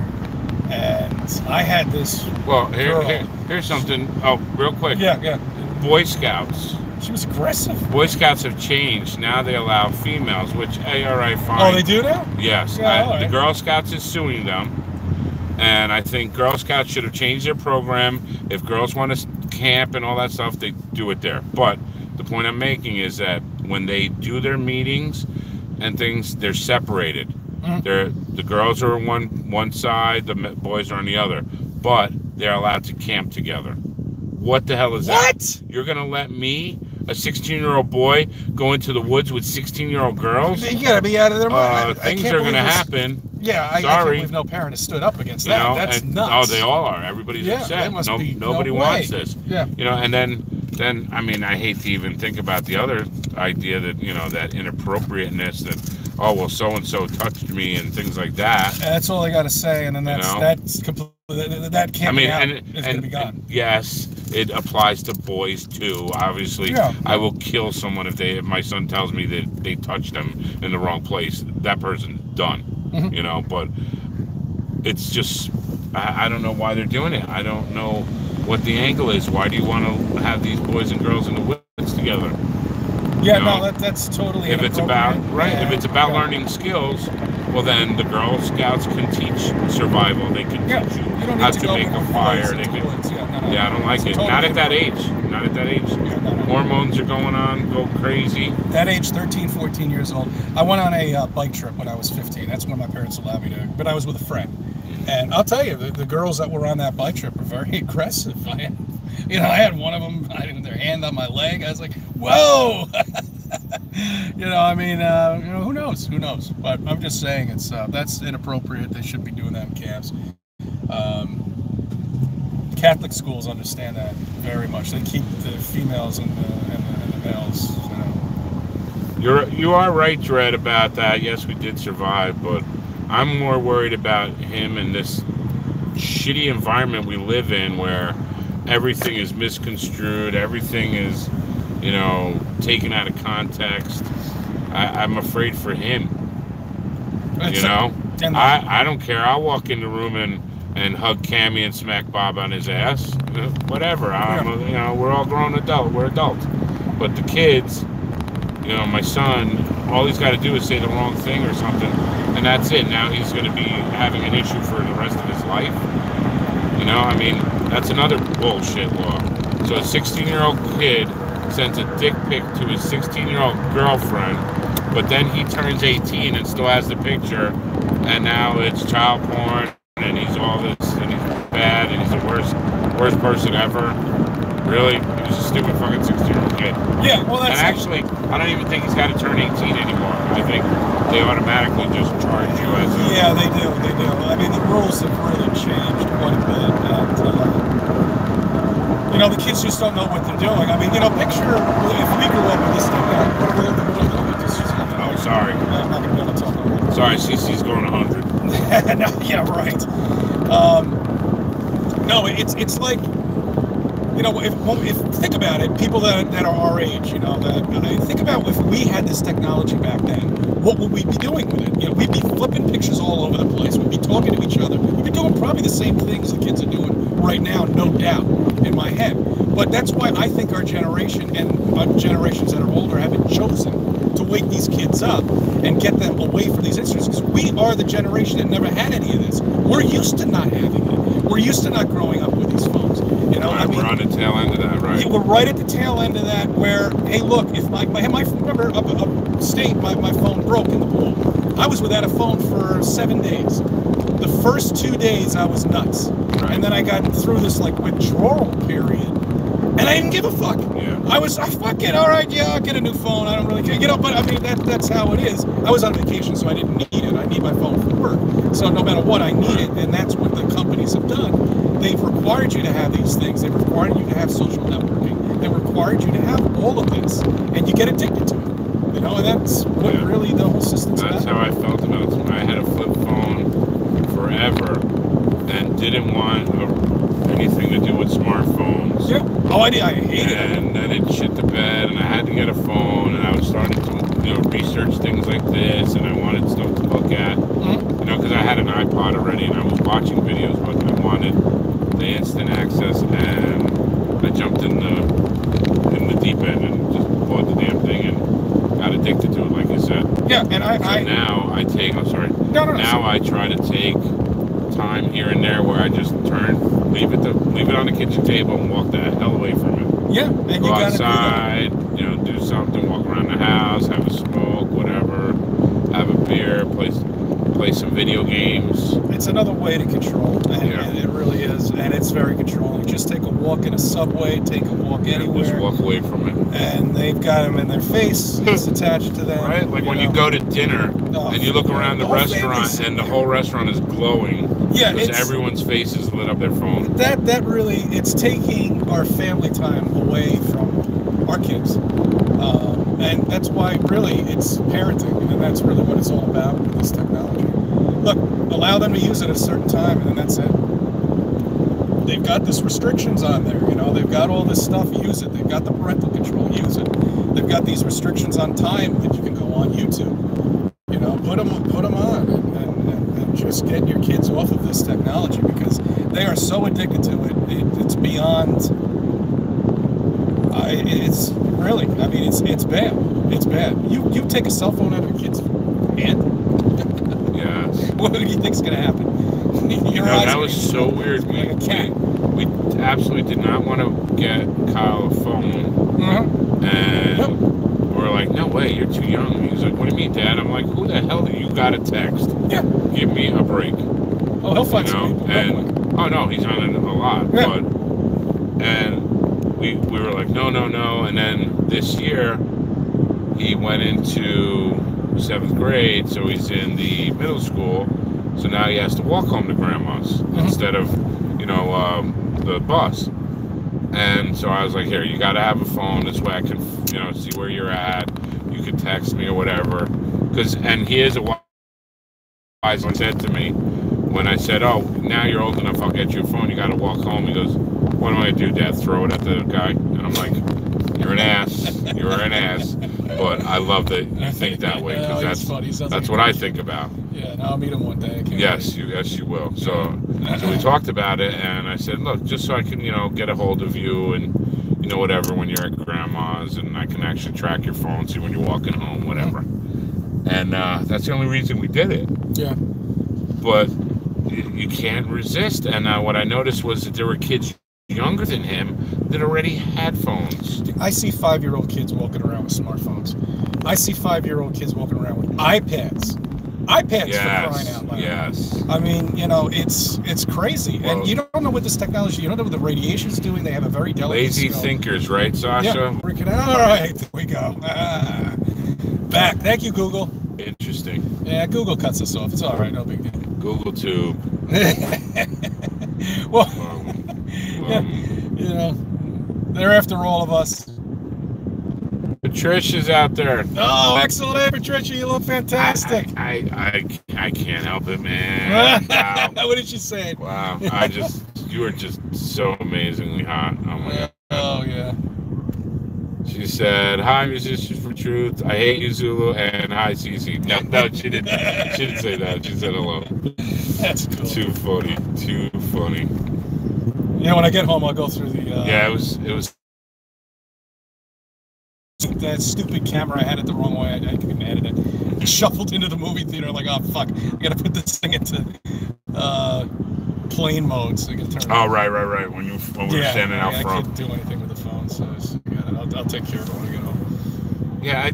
and I had this. Well, here's something. Oh, real quick. Yeah. Boy Scouts. She was aggressive. Boy Scouts have changed. Now they allow females, which, all right, fine. Oh, they do now? Yes. Yeah, the Girl Scouts is suing them. And I think Girl Scouts should have changed their program. If girls want to camp and all that stuff, they do it there. But the point I'm making is that when they do their meetings and things, they're separated. Mm-hmm. The girls are on one side, the boys are on the other. But they're allowed to camp together. What the hell is that? What? You're going to let me, a 16-year-old boy, go into the woods with 16-year-old girls? You got to be out of their mind. Things are going to happen. Yeah, I can't believe no parent has stood up against that. That's nuts. Oh, they all are. Everybody's upset. Nobody wants this. Yeah. And then I mean, I hate to even think about the other idea that, that inappropriateness that, oh, well, so-and-so touched me and things like that. And that's all I got to say, and then that's completely, that can't be out. It's going to be gone. Yes, it applies to boys, too. Obviously, I will kill someone if my son tells me that they touched him in the wrong place. That person's done, but it's just, I don't know why they're doing it. I don't know what the angle is. Why do you want to have these boys and girls in the woods together? Yeah, no, that's totally. If it's about if it's about learning skills, Well, then the Girl Scouts can teach survival. They can Yeah, teach you you don't how need to to go make a with fire. boys They into can. woods. Yeah, no, Yeah, I don't like it. Totally Not at that inappropriate. age. Not at that age. Yeah, no. Hormones are going on, go crazy. That age, 13, 14 years old. I went on a bike trip when I was 15. That's when my parents allowed me to, but I was with a friend. And I'll tell you, the girls that were on that bike trip were very aggressive. I had one of them, I had their hand on my leg. I was like, whoa! Who knows? Who knows? But I'm just saying, that's inappropriate. They shouldn't be doing that in camps. Catholic schools understand that very much. They keep the females and the males. You are right, Dredd, about that. Yes, we did survive, but I'm more worried about him and this shitty environment we live in, where everything is misconstrued, everything is, taken out of context. I'm afraid for him. I don't care. I'll walk in the room and hug Cammy and smack Bob on his ass. Whatever. We're all grown adult. We're adults. But the kids, my son, all he's got to do is say the wrong thing or something, and that's it. Now he's going to be having an issue for the rest of his life. That's another bullshit law. So a 16-year-old kid sends a dick pic to his 16-year-old girlfriend, but then he turns 18 and still has the picture, and now it's child porn, and he's all this, and he's bad, and he's the worst person ever. Really? He was a stupid fucking 16-year-old kid. Yeah, well, that's... And actually, I don't even think he's got to turn 18 anymore. I think they automatically just charge you as a... Yeah, they do. The rules have really changed quite a bit. And, the kids just don't know what they're doing. Picture if we grew up with this thing. Oh, sorry. I'm not going to be able to talk about it. Sorry, CC's going 100. No, yeah, right. No, it's like... if think about it, people that are our age, think about if we had this technology back then, what would we be doing with it? We'd be flipping pictures all over the place. We'd be talking to each other. We'd be doing probably the same things the kids are doing right now, no doubt, in my head. But that's why I think our generation and generations that are older have been chosen to wake these kids up and get them away from these instruments. Because we are the generation that never had any of this. We're used to not having it. We're used to not growing up with these phones. We're on the tail end of that, right? Yeah, we're right at the tail end of that where, hey, look, if remember upstate, my phone broke in the pool. I was without a phone for 7 days. The first 2 days I was nuts. Right. And then I got through this withdrawal period. And I didn't give a fuck. Yeah. Fuck it, all right, yeah, I'll get a new phone. I don't really care. But that's how it is. I was on vacation, so I didn't need it. I need my phone for work. So no matter what, I need it, and that's what the companies have done. They've required you to have these things. They've required you to have social networking. They required you to have all of this, and you get addicted to it. And that's what really the whole system's about. That's how I felt about it. I had a flip phone forever and didn't want anything to do with smartphones. Yeah. Oh, I hated it. And then it shit the bed, and I had to get a phone, and I was starting to research things like this, and I wanted stuff to look at. Mm-hmm. Because I had an iPod already, and I was watching videos, but I wanted the instant access, and I jumped in the deep end and just bought the damn thing and got addicted to it, like you said. Yeah, and now I take. I'm sorry. No. Now I try to take time here and there where I just leave it on the kitchen table and walk the hell away from it. Yeah, and go you gotta outside, do something, walk around the house, have a smoke, whatever, have a beer, play some video games. It's another way to control, and it really is, and it's very controlling. Just take a walk in a subway, take a walk anywhere. Just walk away from it. And they've got them in their face, it's attached to them. Right, like when you go to dinner and you look around the restaurant and the whole restaurant is glowing. Yeah, because everyone's face is lit up their phone. That really, it's taking our family time away from our kids. And that's why really it's parenting, and that's really what it's all about with this technology. Look, allow them to use it at a certain time, and then that's it. They've got this restrictions on there, they've got all this stuff, use it. They've got the parental control, use it. They've got these restrictions on time that you can go on YouTube. Put them on and just get your kids off of this technology, because they are so addicted to it. It's beyond. It's really. It's bad. It's bad. You take a cell phone out of a kid's hand. Yeah, What do you think's gonna happen? Your eyes that are was gonna so go weird. like a cat. We absolutely did not want to get Kyle a phone, and we're like, no way, you're too young. He's like, what do you mean, Dad? I'm like, who the hell do you got a text? Yeah. Give me a break. Oh, he'll find some people. And oh no, he's on it a lot. Yeah. But and we were like, no. And then this year he went into 7th grade, so he's in the middle school. So now he has to walk home to grandma's instead of, the bus. And so I was like, here, you got to have a phone. This way I can, see where you're at. You can text me or whatever. And here's a wise one said to me when I said, oh, now you're old enough, I'll get you a phone. You got to walk home. He goes, what am I going to do, Dad? Throw it at the guy? And I'm like, you're an ass. You're an ass. But I love that you think that way, because that's what I think about. Yeah, now I'll meet him one day. Yes, you will. So we talked about it, and I said, look, just so I can, get a hold of you and, whatever, when you're at grandma's, and I can actually track your phone, see when you're walking home, whatever. And that's the only reason we did it. Yeah. But you can't resist. And what I noticed was that there were kids younger than him that already had phones. I see 5-year-old kids walking around with smartphones. I see 5-year-old kids walking around with iPads. iPads, for crying out loud. Yes. I mean, it's crazy. Well, and you don't know what this technology, you don't know what the radiation's doing. They have a very delicate lazy thinkers, right, Sasha? Yeah, freaking all right, there we go. Back. Thank you, Google. Interesting. Yeah, Google cuts us off. It's all right, no big deal. Google Tube. Well, they're after all of us. Patricia's out there. Oh, excellent. Hey, Patricia, you look fantastic. I can't help it, man. Wow. What did she say? Wow. You are just so amazingly hot. Oh my God. Oh yeah. She said, hi, Musicians for Truth. I hate you, Zulu, and hi, Cece. No, she didn't. She didn't say that. She said hello. That's cool. Too funny. When I get home, I'll go through the. Yeah, it was. That stupid camera I had it the wrong way. I couldn't edit it. Shuffled into the movie theater like, oh fuck, I gotta put this thing into plane mode so I can turn it. Oh right. When we were standing out front. I couldn't do anything with the phone, so I'll take care of it when I get home. Yeah,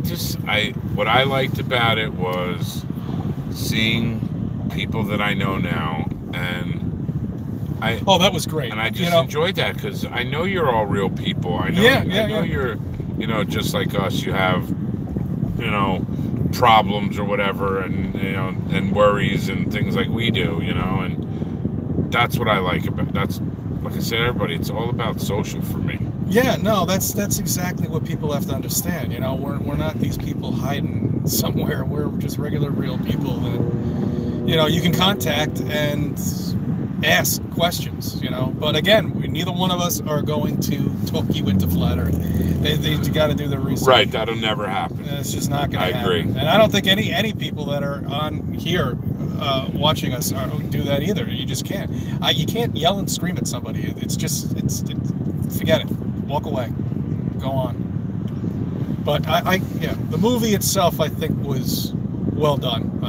what I liked about it was seeing people that I know now, and oh, that was great. And I just enjoyed that, because I know you're all real people. I know you're, just like us. You have, problems or whatever, and and worries and things like we do, and that's what I like about. That's, like I said, everybody. It's all about social for me. Yeah, no, that's exactly what people have to understand. We're not these people hiding somewhere. We're just regular, real people that you can contact and ask questions. But again, neither one of us are going to talk you into flat Earth. They got to do their research. Right, that'll never happen. It's just not going to happen. I agree. And I don't think any people that are on here watching us do that either. You just can't. You can't yell and scream at somebody. It's forget it. Walk away. Go on. But the movie itself, I think, was well done.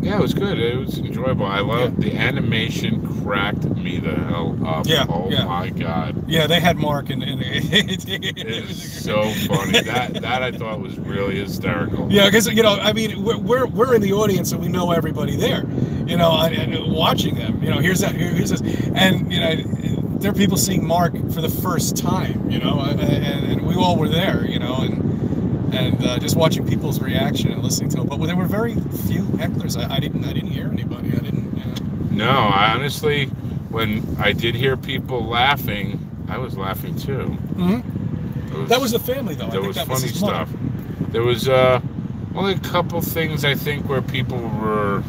Yeah, it was good. It was enjoyable. I loved the animation. Cracked me the hell up. Yeah. My God. Yeah, they had Mark in it is so funny. That I thought was really hysterical. Yeah, because we're in the audience and we know everybody there. And watching them. Here's this, and there are people seeing Mark for the first time. And we all were there. And just watching people's reaction and listening to them. But there were very few hecklers. I didn't hear anybody. No, I honestly, when I did hear people laughing, I was laughing too. Mm-hmm. That was the family, though. There was funny stuff. There was only a couple things, I think, where people were,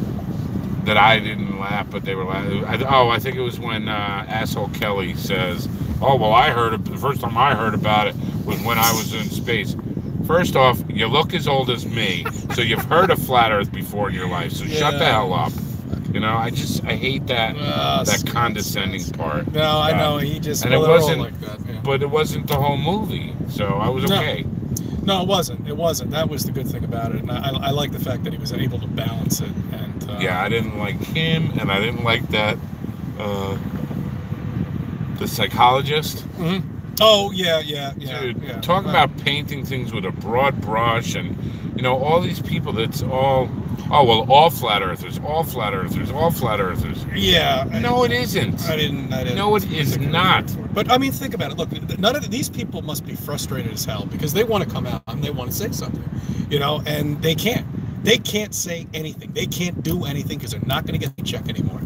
that I didn't laugh, but they were laughing. I think it was when Asshole Kelly says, oh, well, the first time I heard about it was when I was in space. First off, you look as old as me, so you've heard of flat Earth before in your life, so shut the hell up. I hate that condescending part. No, I know, he just... And it wasn't, like that, but it wasn't the whole movie, so I was okay. No, it wasn't. It wasn't. That was the good thing about it, and I like the fact that he was able to balance it. And Yeah, I didn't like him, and I didn't like that the psychologist. Mm-hmm. Oh yeah. Dude, talk about painting things with a broad brush, and all these people. That's all. Oh well, all flat earthers, all flat earthers, all flat earthers. Yeah. No, it isn't. I didn't. No, it is not. But I mean, think about it. Look, none of these people must be frustrated as hell because they want to come out and they want to say something, and they can't. They can't say anything. They can't do anything because they're not going to get the check anymore.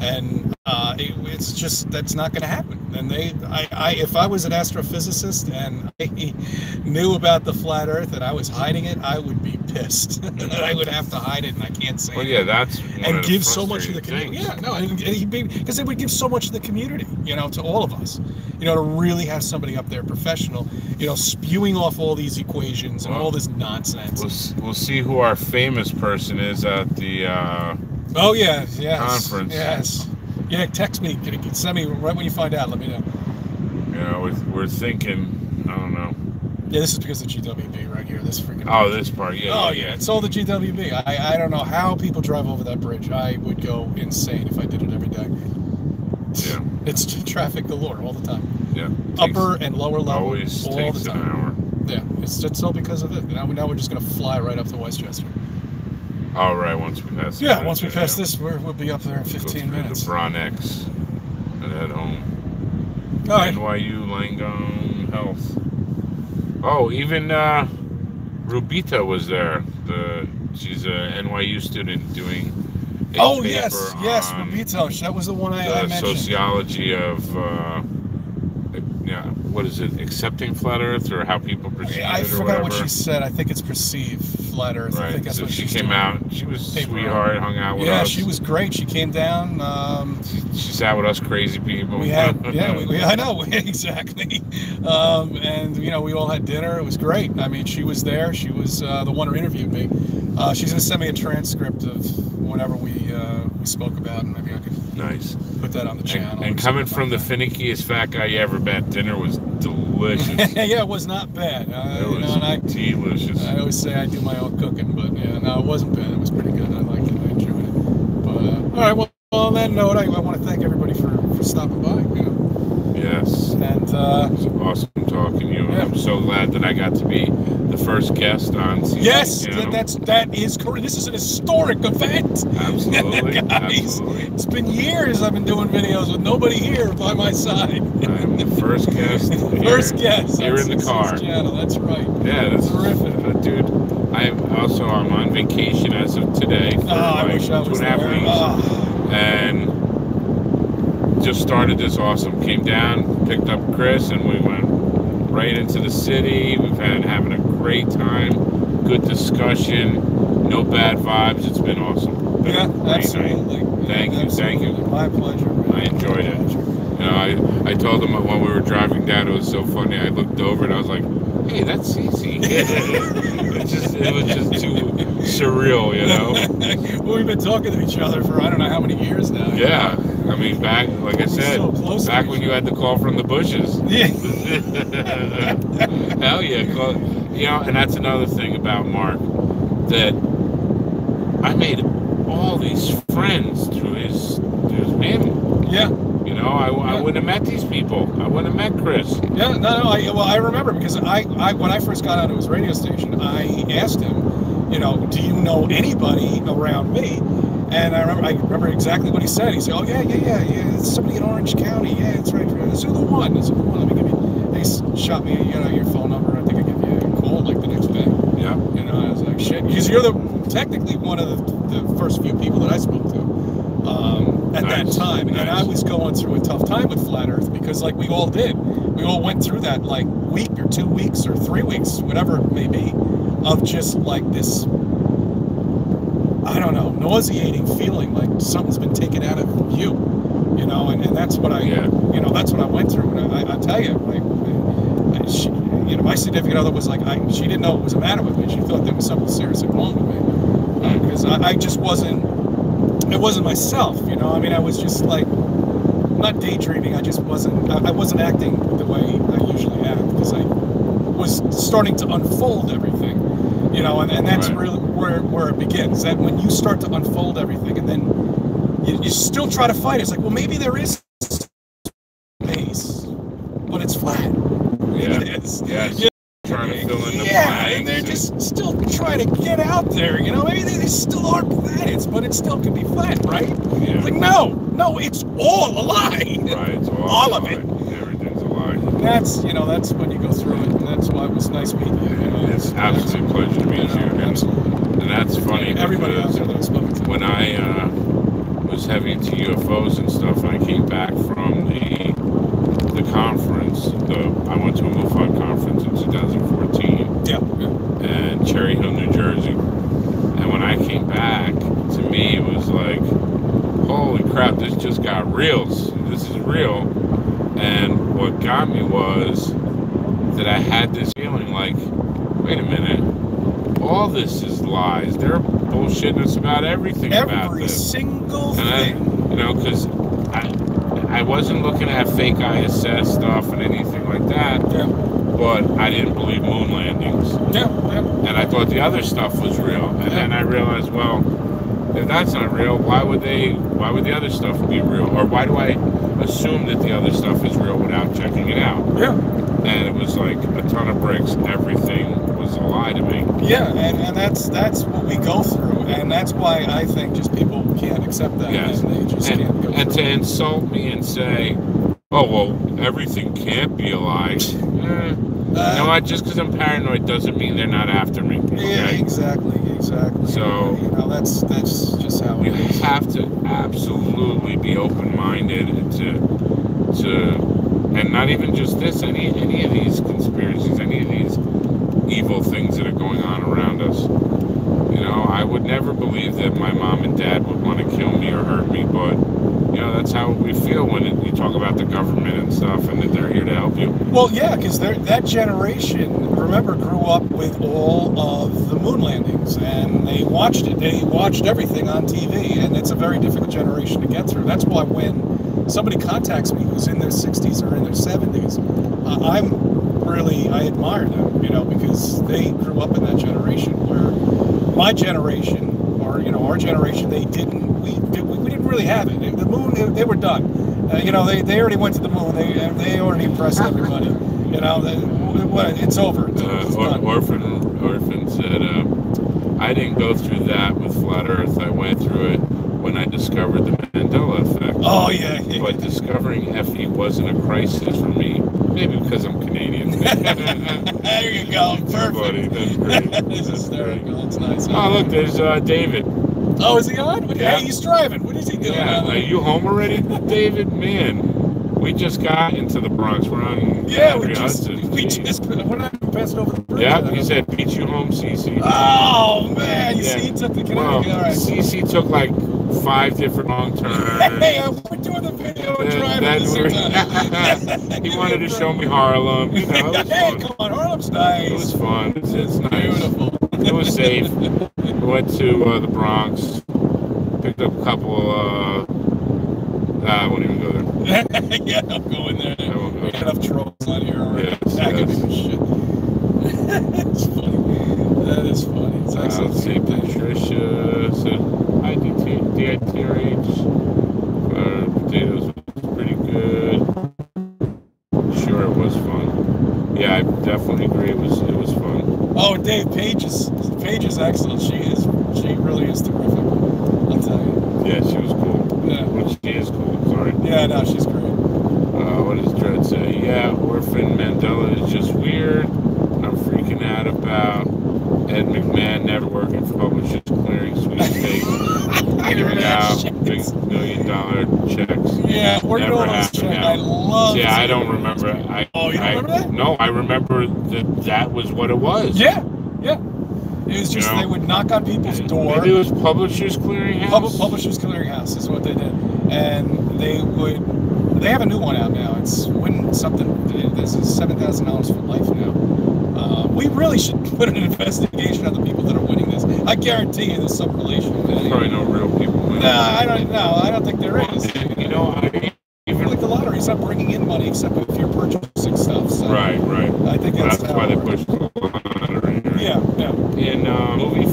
And it's just that's not going to happen. And if I was an astrophysicist and I knew about the flat Earth and I was hiding it, I would be pissed. I would have to hide it, and I can't say. Well, yeah, that's and give so much to the community. Yeah, no, and because it would give so much to the community, to all of us, to really have somebody up there, professional, spewing off all these equations and all this nonsense. We'll see who our famous person is at the. Oh yeah, yes, conference. Yes, yeah. Text me, send me right when you find out. Let me know. We're thinking. I don't know. Yeah, this is because of GWB right here. This freaking. Oh, this part. Yeah. Oh yeah, it's all the GWB. I don't know how people drive over that bridge. I would go insane if I did it every day. Yeah. It's traffic galore all the time. Yeah. Upper and lower level. Always all takes the time. an hour. Yeah, it's all because of it. Now we're just gonna fly right up to Westchester. All right, once we pass. Yeah, once we pass this, we'll be up there in 15 minutes. The Bronx and head home. All right. NYU Langone Health. Oh, even Rubita was there. She's a NYU student doing. Oh yes, Rubita. That was the one I mentioned. Sociology of. What is it? Accepting flat Earth, or how people perceive it, I forgot what she said. I think it's perceived flat Earth. Right. I think that's so what she came doing. Out. She was a sweetheart. Hung out with us. Yeah, she was great. She came down. She sat with us crazy people. We had, I know exactly. And we all had dinner. It was great. I mean, she was there. She was the one who interviewed me. She's gonna send me a transcript of whatever we spoke about, and maybe I could put that on the channel. And coming from the finickiest fat guy you ever met, dinner was delicious. Yeah, it was not bad. It was delicious. I always say I do my own cooking, but yeah, no, it wasn't bad. It was pretty good. I liked it. I enjoyed it. But all right, well, on that note, I want to thank everybody for stopping by. Yes. And it was awesome talking to you. Yeah. I'm so glad that I got to be the first guest on season. Yes, that is correct. This is an historic event. Absolutely. Guys, absolutely. It's been years I've been doing videos with nobody here by my side. I'm the first guest. First guest. Here in the car. Channel. That's right. Yeah, that's terrific. Dude, I'm on vacation as of today for I wish I was 2.5 weeks. And just started this awesome. Came down, picked up Chris, and we went right into the city. We've been having a great time. Good discussion. No bad vibes. It's been awesome. Absolutely. Thank you. My pleasure. Man. I enjoyed it. I told him when we were driving down, it was so funny. I looked over and I was like, hey, that's Cece. It was just too surreal, Well, we've been talking to each other for I don't know how many years now. Yeah. I mean, back, like I said, back when you had the call from the bushes. Yeah. Hell yeah. And that's another thing about Mark, that I made all these friends through his family. Yeah. I wouldn't have met these people. I wouldn't have met Chris. Yeah, no. I remember because I when I first got onto his radio station, I asked him, do you know anybody around me? And I remember exactly what he said. He said, "Oh yeah. It's somebody in Orange County. Yeah, it's right. This is the one. Let me give you." He shot me, your phone number. I think I give you a call like the next day. Yeah. I was like, shit, because you're technically one of the first few people that I spoke to. At that time, and I was going through a tough time with Flat Earth because, like we all did, we all went through that like week or 2 weeks or 3 weeks, whatever it may be, of just like this, I don't know, nauseating feeling like something's been taken out of you, and that's what that's what I went through. And I tell you, my significant other was like, she didn't know what was the matter with me. She thought there was something seriously wrong with me because I just wasn't. It wasn't myself, I was just like, not daydreaming. I just wasn't. I wasn't acting the way I usually act because was starting to unfold everything, you know, and that's really where it begins. That when you start to unfold everything, and then you still try to fight. It's like, well, maybe there is space, but it's flat. Maybe it is. Yes. Trying to fill in the blanks. And they're just still trying to get out there, you know. Maybe they still are planets, but it still can be flat, right? Yeah. Like, no, it's all a lie. Right, it's all of it. Everything's a lie. And that's when you go through it, and that's why it was nice meeting you. You know? It's absolute pleasure to meet you. Absolutely. And that's funny. Everybody else knows when I was heavy into UFOs and stuff, and I came back from the conference. I went to a MUFON conference in 2014. Yeah. And Cherry Hill, New Jersey. And when I came back, to me it was like, holy crap, this just got real. This is real. And what got me was that I had this feeling like, wait a minute, all this is lies. They're bullshitting us about everything about this. Every single thing. You know, because I wasn't looking at fake ISS stuff and anything like that. Yeah. But I didn't believe moon landings. Yeah. And I thought the other stuff was real. And then I realized, well, if that's not real, why would the other stuff be real? Or why do I assume that the other stuff is real without checking it out? Yeah. And it was like a ton of bricks. Everything was a lie to me. Yeah, and that's what we go through, and that's why I think just people can't accept that. Yes. And they just can't go and through to insult me and say, oh, well, everything can't be a lie. You know what? Just because I'm paranoid doesn't mean they're not after me. Okay? Yeah, exactly. So, you know, that's just how it you is. have to absolutely be open-minded and not even just this, any of these conspiracies, any of these evil things that are going on around us. You know, I would never believe that my mom and dad would want to kill me or hurt me, but you know, that's how we feel when you talk about the government and stuff, and that they're here to help you. Well, yeah, because that generation, remember, grew up with all of the moon landings, and they watched it. They watched everything on TV, and it's a very difficult generation to get through. That's why when somebody contacts me who's in their 60s or in their 70s, I admire them, you know, because they grew up in that generation where my generation, or you know, our generation, we didn't really have it. The moon, they were done. You know, they already went to the moon. They already impressed everybody. You know, it's over. It's done. Orphan said, I didn't go through that with Flat Earth. I went through it when I discovered the Mandela effect. Oh, yeah. But discovering FE wasn't a crisis for me. Maybe because I'm Canadian. There you go. Perfect. Buddy, that's great. It's hysterical. That's nice. Oh, look, there's David. Oh, is he on? Yeah. Hey, he's driving. What is he doing? Yeah, are you home already, David? Man, we just got into the Bronx. We're on we just we're not passed over the bridge. Yeah, he said, beat you home, CC. Oh, man. You see, he took the Canadian. Well, all right. CC took like 5 different wrong turns. Hey, we're doing the video and driving at the same time. He wanted to show me Harlem. You know, it was hey, fun. come on, Harlem's nice. It was fun. It's nice. Beautiful. It was safe. We went to the Bronx. Picked up a couple. I won't even go there. Yeah, don't go in there. I won't go. We got enough trolls on here already. Yes. Shit. It's funny. That is funny. It's excellent. Let's see. Patricia said, hi, DITRH. Potatoes was pretty good. Sure, it was fun. Yeah, I definitely agree. It was fun. Oh, Dave, Paige is excellent. She really is terrific. I'll tell you. Yeah, she was cool. Yeah. Well, she is cool. Sorry. Yeah, no, she's great. What does Dread say? Yeah, Orphan Mandela is just weird. I'm freaking out about Ed McMahon never working for Publishers Clearing sweepstakes. Giving out big $1 million checks. Yeah, we're never going on this check. I love Yeah, I don't remember. You don't remember that? No, I remember that was what it was. Yeah. It was just they would knock on people's door. Maybe it was Publishers Clearing House? Publishers Clearing House is what they did. And they have a new one out now. It's Win Something. This is $7,000 for life now. We really should put an investigation on the people that are winning this. I guarantee you there's some relation. There's probably no real people winning. I don't think there is. You know, Even like the lottery's not bringing in money except if you're purchasing stuff. So Right, right. I think Well, that's that's how why it they works. pushed the ladder. Yeah, yeah. In movie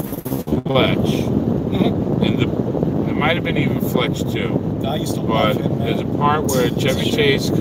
Fletch, Mm-hmm. it might have been even Fletch 2, I used to but love him, man. there's a part where Chevy Chase, he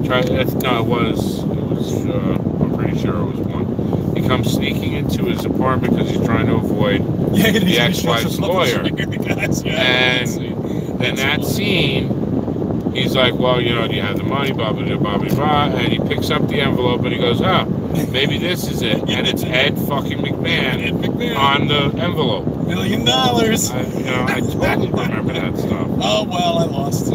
tried, no, it was, I'm pretty sure it was one. He comes sneaking into his apartment because he's trying to avoid Yeah, the ex-wife's lawyer. Yes, And in that scene, he's like, well, you know, do you have the money, blah, blah, blah, blah, blah, and he picks up the envelope and he goes, oh, maybe this is it. And it's Ed fucking McMahon on the envelope. $1 million. I totally remember that stuff. Oh, well, I lost.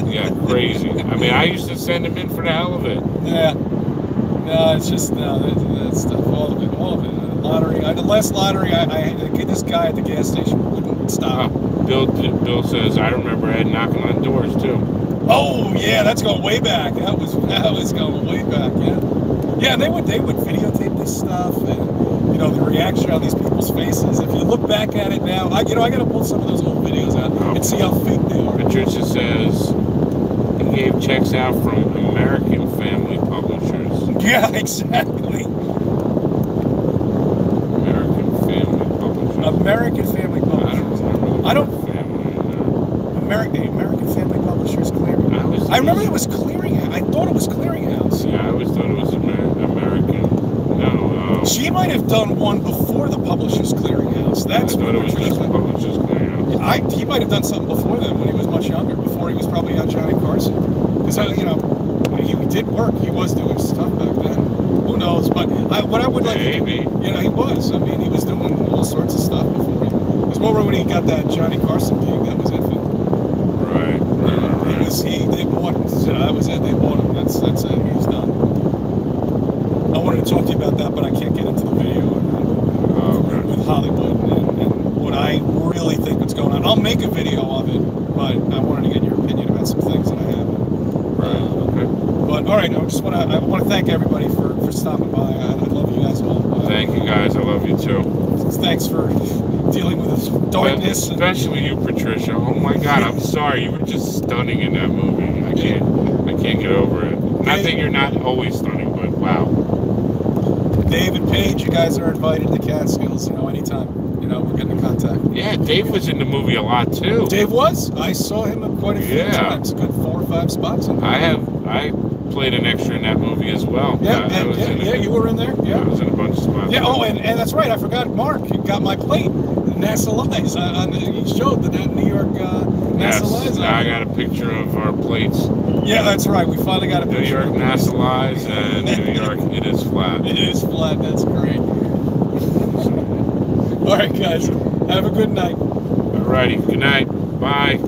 Yeah, crazy. I mean, I used to send him in for the hell of it. Yeah. No, it's just, no, that stuff, all of it. The lottery, the last lottery, this guy at the gas station wouldn't stop. Bill says, I remember Ed knocking on doors, too. Oh, yeah, that's going way back. That was going way back, yeah. Yeah, they would videotape this stuff and, you know, the reaction on these people's faces. If you look back at it now, I got to pull some of those old videos out and see how fake they are. Patricia says he gave checks out from American Family Publishers. Yeah, exactly. American Family Publishers. I don't remember the American Family Publishers Clearinghouse. I remember it was Clearinghouse. I thought it was Clearinghouse. Yeah, I always thought it was American. No. She might have done one before the Publishers Clearinghouse. That's I thought it was just the Publishers Clearinghouse. He might have done something before then when he was much younger, before he was probably on Johnny Carson. Because, you know, he did work. He was doing stuff back then. Who knows? But what I would like to do, you know, he was. I mean, he was doing all sorts of stuff before. It was more when he got that Johnny Carson gig. That was it. Right. They bought. That was it. They bought him. That's it. He's done. I wanted to talk to you about that, but I can't get into the video with Hollywood and what I really think what's going on. I'll make a video of it, but I wanted to get your opinion about some things that I have. But all right, I want to thank everybody for stopping by. I love you guys all. Thank you guys. I love you too. Thanks for dealing with this darkness. Especially you, Patricia. Oh my God, I'm sorry. You were just stunning in that movie. I can't get over it. Not that you're not always stunning, but wow. Dave and Paige, you guys are invited to Catskills. You know, anytime. You know, we're getting in contact. Yeah, Dave was in the movie a lot too. Dave was. I saw him at quite a few times. A good 4 or 5 spots. I played an extra in that movie as well. Yeah, you were in there. Yeah, I was in a bunch of spots. Yeah. Oh, and that's right. I forgot. Mark, you got my plate. NASA Lies. You showed the New York NASA Lies. Now I got a picture of our plates. Yeah, that's right. We finally got a picture. New York NASA Lies and New York It Is Flat. It is flat. That's great. All right, guys. Have a good night. All righty. Good night. Bye.